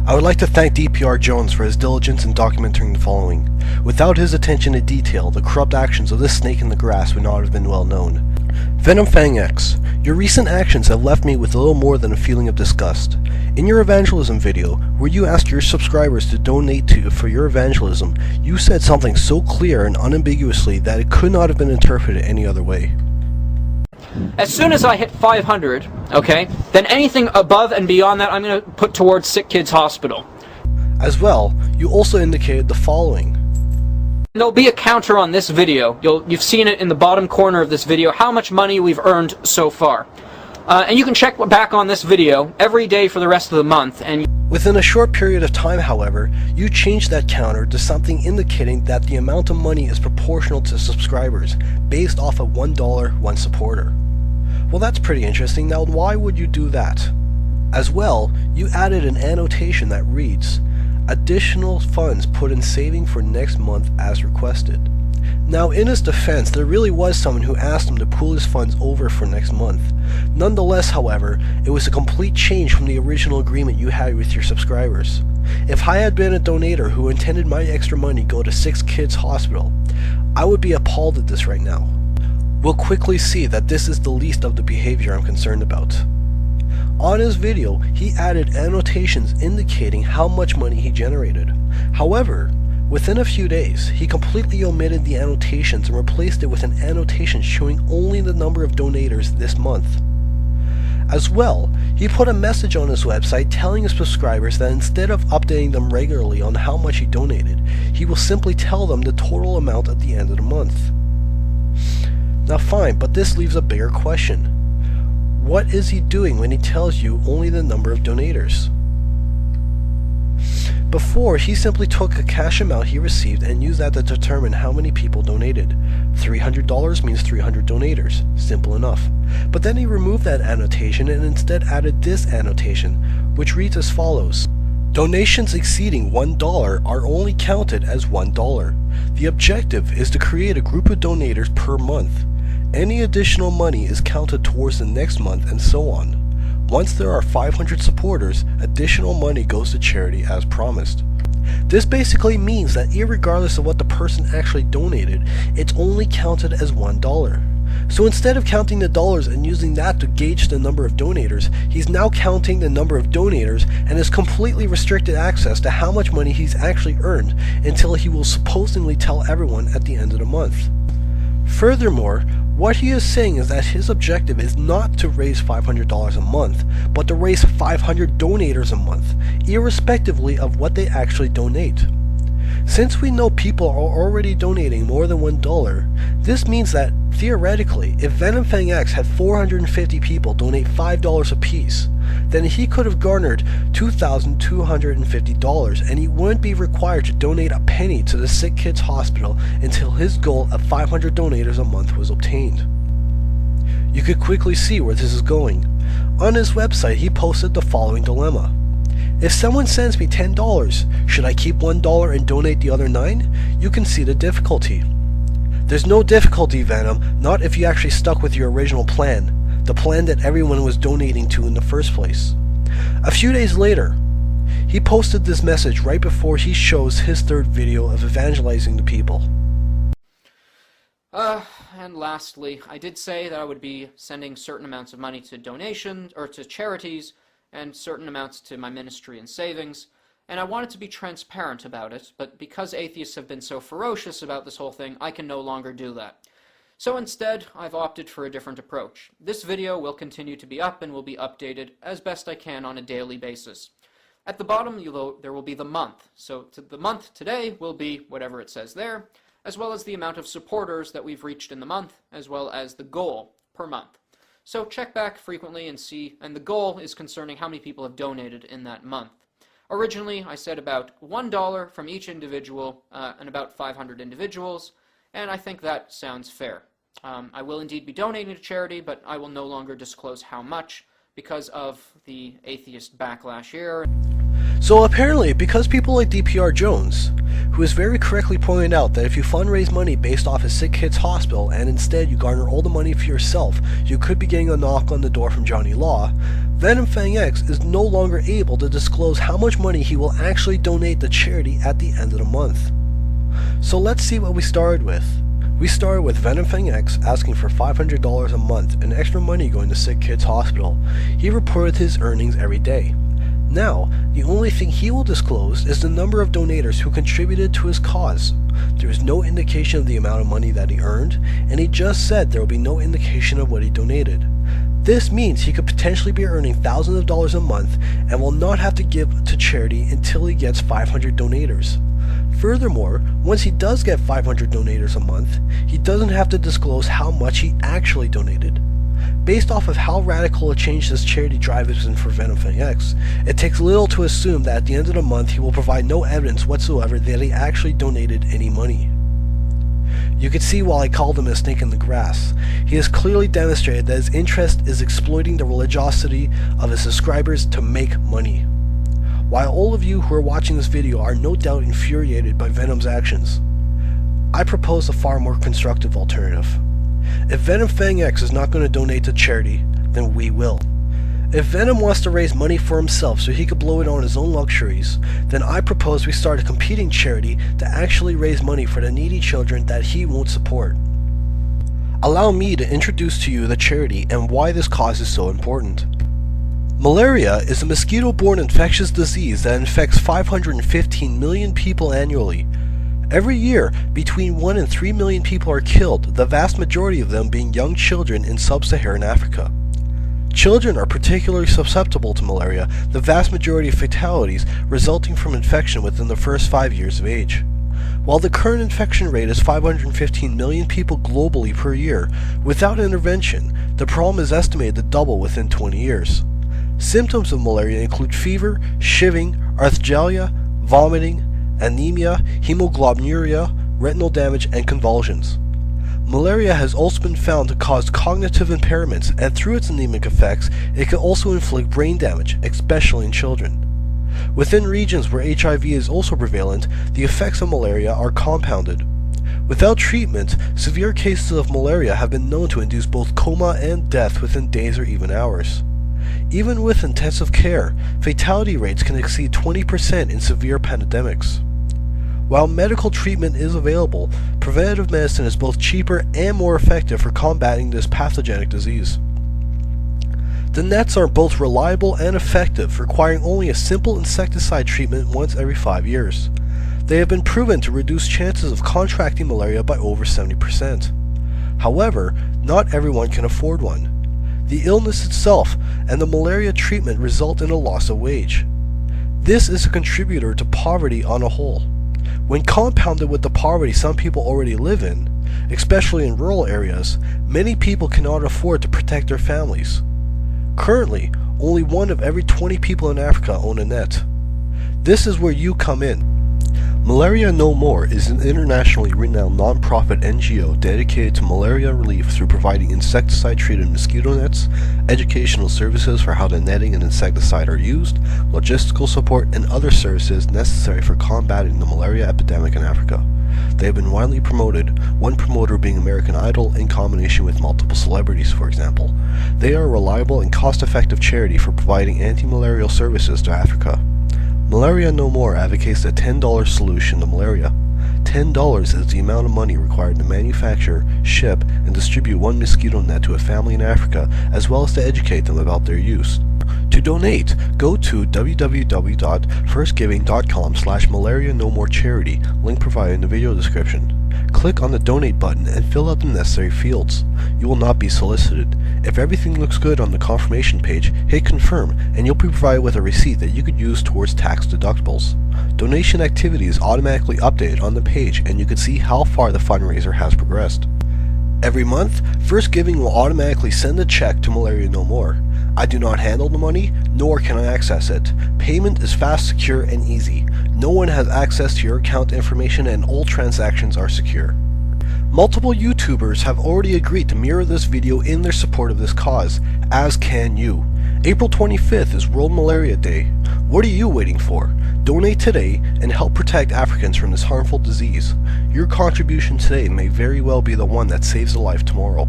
I would like to thank DPR Jones for his diligence in documenting the following. Without his attention to detail, the corrupt actions of this snake in the grass would not have been well known. VenomFangX, your recent actions have left me with a little more than a feeling of disgust. In your evangelism video, where you asked your subscribers to donate to for your evangelism, you said something so clear and unambiguously that it could not have been interpreted any other way. As soon as I hit 500, okay, then anything above and beyond that I'm going to put towards Sick Kids Hospital. As well, you also indicated the following. There'll be a counter on this video. You've seen it in the bottom corner of this video, how much money we've earned so far. And you can check back on this video every day for the rest of the month. And within a short period of time, however, you changed that counter to something indicating that the amount of money is proportional to subscribers, based off of $1, one supporter. Well, that's pretty interesting. Now, why would you do that? As well, you added an annotation that reads, "Additional funds put in saving for next month as requested." Now, in his defense, there really was someone who asked him to pool his funds over for next month. Nonetheless, however, it was a complete change from the original agreement you had with your subscribers. If I had been a donator who intended my extra money go to Sick Kids Hospital, I would be appalled at this right now. We'll quickly see that this is the least of the behavior I'm concerned about. On his video, he added annotations indicating how much money he generated. However, within a few days, he completely omitted the annotations and replaced it with an annotation showing only the number of donators this month. As well, he put a message on his website telling his subscribers that instead of updating them regularly on how much he donated, he will simply tell them the total amount at the end of the month. Now fine, but this leaves a bigger question. What is he doing when he tells you only the number of donators? Before, he simply took a cash amount he received and used that to determine how many people donated. $300 means 300 donators. Simple enough. But then he removed that annotation and instead added this annotation, which reads as follows. Donations exceeding $1 are only counted as $1. The objective is to create a group of donators per month. Any additional money is counted towards the next month and so on. Once there are 500 supporters, additional money goes to charity as promised. This basically means that irregardless of what the person actually donated, it's only counted as $1. So instead of counting the dollars and using that to gauge the number of donators, he's now counting the number of donators and has completely restricted access to how much money he's actually earned until he will supposedly tell everyone at the end of the month. Furthermore, what he is saying is that his objective is not to raise $500 a month, but to raise 500 donators a month, irrespectively of what they actually donate. Since we know people are already donating more than $1, this means that, theoretically, if VenomFangX had 450 people donate $5 apiece, then he could have garnered $2,250 and he wouldn't be required to donate a penny to the Sick Kids Hospital until his goal of 500 donators a month was obtained. You could quickly see where this is going. On his website, he posted the following dilemma. If someone sends me $10, should I keep $1 and donate the other $9? You can see the difficulty. There's no difficulty, Venom, not if you actually stuck with your original plan, the plan that everyone was donating to in the first place. A few days later, he posted this message right before he shows his third video of evangelizing the people. And lastly, I did say that I would be sending certain amounts of money to donations, or to charities, and certain amounts to my ministry and savings, and I wanted to be transparent about it, but because atheists have been so ferocious about this whole thing, I can no longer do that. So instead, I've opted for a different approach. This video will continue to be up and will be updated as best I can on a daily basis. At the bottom, there will be the month, so the month today will be whatever it says there, as well as the amount of supporters that we've reached in the month, as well as the goal per month. So check back frequently and see, and the goal is concerning how many people have donated in that month. Originally, I said about $1 from each individual and about 500 individuals, and I think that sounds fair. I will indeed be donating to charity, but I will no longer disclose how much because of the atheist backlash here. So apparently, because people like DPR Jones, who has very correctly pointed out that if you fundraise money based off a sick kid's hospital and instead you garner all the money for yourself, you could be getting a knock on the door from Johnny Law, VenomFangX is no longer able to disclose how much money he will actually donate to charity at the end of the month. So let's see what we started with. We started with VenomFangX asking for $500 a month and extra money going to sick kids hospital. He reported his earnings every day. Now, the only thing he will disclose is the number of donators who contributed to his cause. There is no indication of the amount of money that he earned, and he just said there will be no indication of what he donated. This means he could potentially be earning thousands of dollars a month and will not have to give to charity until he gets 500 donators. Furthermore, once he does get 500 donators a month, he doesn't have to disclose how much he actually donated. Based off of how radical a change this charity drive has been for VenomFangX, it takes little to assume that at the end of the month he will provide no evidence whatsoever that he actually donated any money. You can see why I called him a snake in the grass. He has clearly demonstrated that his interest is exploiting the religiosity of his subscribers to make money. While all of you who are watching this video are no doubt infuriated by Venom's actions, I propose a far more constructive alternative. If VenomFangX is not going to donate to charity, then we will. If Venom wants to raise money for himself so he could blow it on his own luxuries, then I propose we start a competing charity to actually raise money for the needy children that he won't support. Allow me to introduce to you the charity and why this cause is so important. Malaria is a mosquito-borne infectious disease that infects 515 million people annually. Every year, between 1 and 3 million people are killed, the vast majority of them being young children in sub-Saharan Africa. Children are particularly susceptible to malaria, the vast majority of fatalities resulting from infection within the first 5 years of age. While the current infection rate is 515 million people globally per year, without intervention, the problem is estimated to double within 20 years. Symptoms of malaria include fever, shivering, arthralgia, vomiting, anemia, hemoglobinuria, retinal damage, and convulsions. Malaria has also been found to cause cognitive impairments, and through its anemic effects, it can also inflict brain damage, especially in children. Within regions where HIV is also prevalent, the effects of malaria are compounded. Without treatment, severe cases of malaria have been known to induce both coma and death within days or even hours. Even with intensive care, fatality rates can exceed 20% in severe pandemics. While medical treatment is available, preventative medicine is both cheaper and more effective for combating this pathogenic disease. The nets are both reliable and effective, requiring only a simple insecticide treatment once every 5 years. They have been proven to reduce chances of contracting malaria by over 70%. However, not everyone can afford one. The illness itself and the malaria treatment result in a loss of wage. This is a contributor to poverty on a whole. When compounded with the poverty some people already live in, especially in rural areas, many people cannot afford to protect their families. Currently, only 1 of every 20 people in Africa own a net. This is where you come in. Malaria No More is an internationally renowned non-profit NGO dedicated to malaria relief through providing insecticide-treated mosquito nets, educational services for how the netting and insecticide are used, logistical support, and other services necessary for combating the malaria epidemic in Africa. They have been widely promoted, one promoter being American Idol in combination with multiple celebrities, for example. They are a reliable and cost-effective charity for providing anti-malarial services to Africa. Malaria No More advocates a $10 solution to malaria. $10 is the amount of money required to manufacture, ship, and distribute 1 mosquito net to a family in Africa, as well as to educate them about their use. To donate, go to www.firstgiving.com/malaria-no-more-charity, link provided in the video description. Click on the donate button and fill out the necessary fields. You will not be solicited. If everything looks good on the confirmation page, hit confirm and you'll be provided with a receipt that you could use towards tax deductibles. Donation activity is automatically updated on the page and you can see how far the fundraiser has progressed. Every month, First Giving will automatically send a check to Malaria No More. I do not handle the money, nor can I access it. Payment is fast, secure, and easy. No one has access to your account information and all transactions are secure. Multiple YouTubers have already agreed to mirror this video in their support of this cause, as can you. April 25th is World Malaria Day. What are you waiting for? Donate today and help protect Africans from this harmful disease. Your contribution today may very well be the one that saves a life tomorrow.